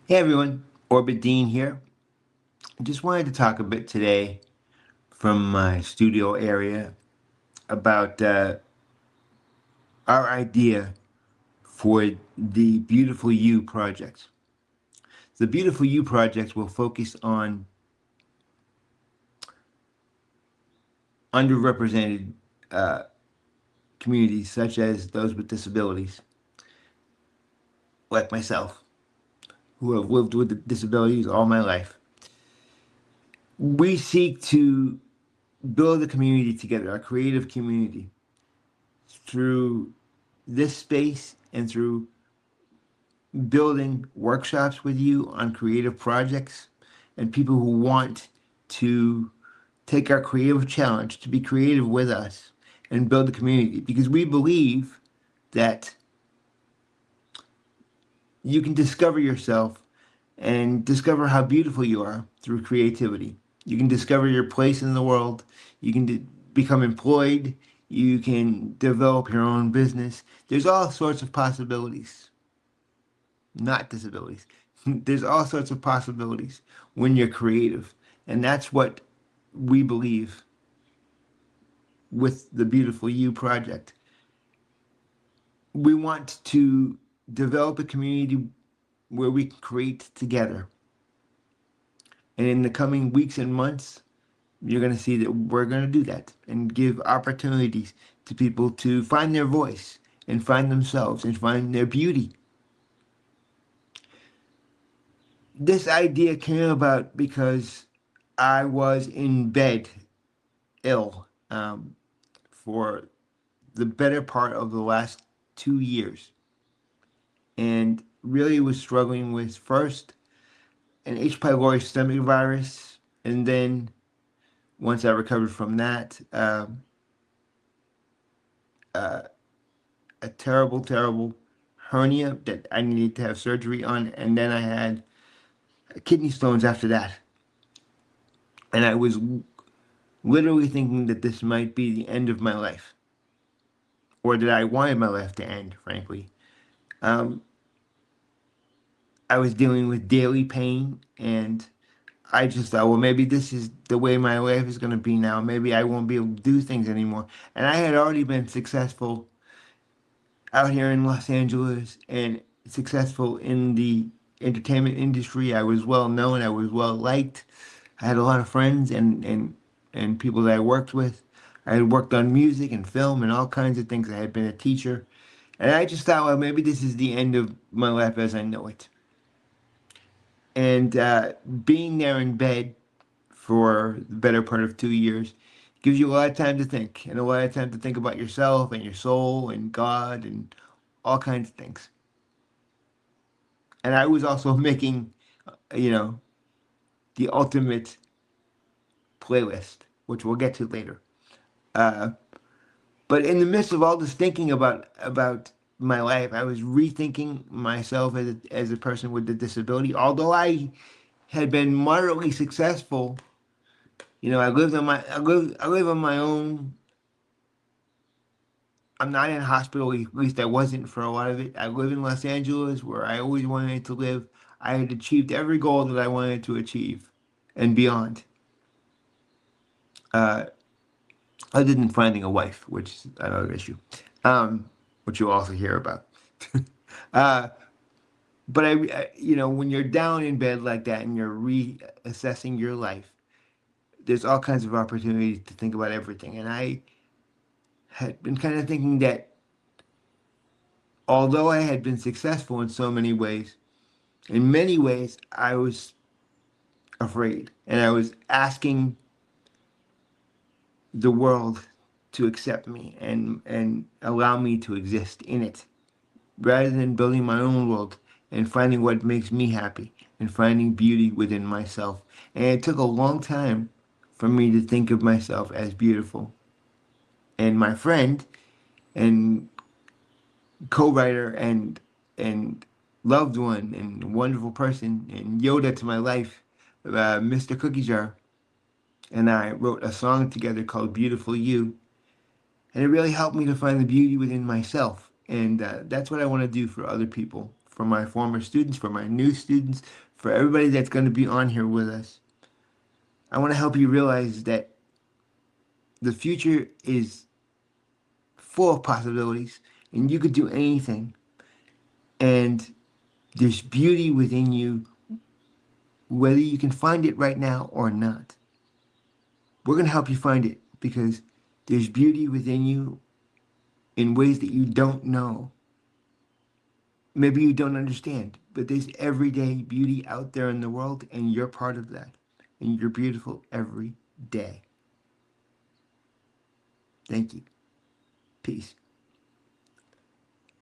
Hey everyone, Deen here. I just wanted to talk a bit today from my studio area about our idea for the Beautiful You project. The Beautiful You project will focus on underrepresented uh, communities such as those with disabilities, like myself, who have lived with disabilities all my life. We seek to build a community together, a creative community, through this space and through building workshops with you on creative projects and people who want to take our creative challenge to be creative with us and build a community because we believe that you can discover yourself and discover how beautiful you are through creativity. You can discover your place in the world. You can become employed. You can develop your own business. There's all sorts of possibilities, not disabilities. There's all sorts of possibilities when you're creative. And that's what we believe with the Beautiful You project. We want to develop a community where we can create together. And in the coming weeks and months, you're going to see that we're going to do that and give opportunities to people to find their voice and find themselves and find their beauty. This idea came about because I was in bed ill for the better part of the last 2 years and really was struggling with first an H. pylori stomach virus, and then once I recovered from that, uh, a terrible, terrible hernia that I needed to have surgery on, and then I had kidney stones after that. And I was literally thinking that this might be the end of my life, or that I wanted my life to end, frankly. Um, I was dealing with daily pain, and I just thought, well, maybe this is the way my life is going to be now. Maybe I won't be able to do things anymore. And I had already been successful out here in Los Angeles and successful in the entertainment industry. I was well known. I was well liked. I had a lot of friends and people that I worked with. I had worked on music and film and all kinds of things. I had been a teacher. And I just thought, well, maybe this is the end of my life as I know it. And being there in bed for the better part of 2 years gives you a lot of time to think and a lot of time to think about yourself and your soul and God and all kinds of things. And I was also making, you know, the ultimate playlist, which we'll get to later. Uh, but in the midst of all this thinking about my life, I was rethinking myself as a person with a disability. Although I had been moderately successful, I live on my own. I'm not in a hospital, at least I wasn't for a lot of it. I live in Los Angeles where I always wanted to live. I had achieved every goal that I wanted to achieve and beyond. Uh, Other than finding a wife, which is another issue, which you'll also hear about. uh, but when you're down in bed like that and you're reassessing your life, there's all kinds of opportunities to think about everything. And I had been kind of thinking that although I had been successful in so in many ways, I was afraid, and I was asking the world to accept me and allow me to exist in it rather than building my own world and finding what makes me happy and finding beauty within myself. And it took a long time for me to think of myself as beautiful. And my friend and co-writer and loved one and wonderful person and Yoda to my life, Mr. Cookie Jar, and I wrote a song together called Beautiful You. And it really helped me to find the beauty within myself. And that's what I want to do for other people, for my former students, for my new students, for everybody that's going to be on here with us. I want to help you realize that the future is full of possibilities and you could do anything. And there's beauty within you, whether you can find it right now or not. We're going to help you find it because there's beauty within you in ways that you don't know. Maybe you don't understand, but there's everyday beauty out there in the world, and you're part of that. And you're beautiful every day. Thank you. Peace.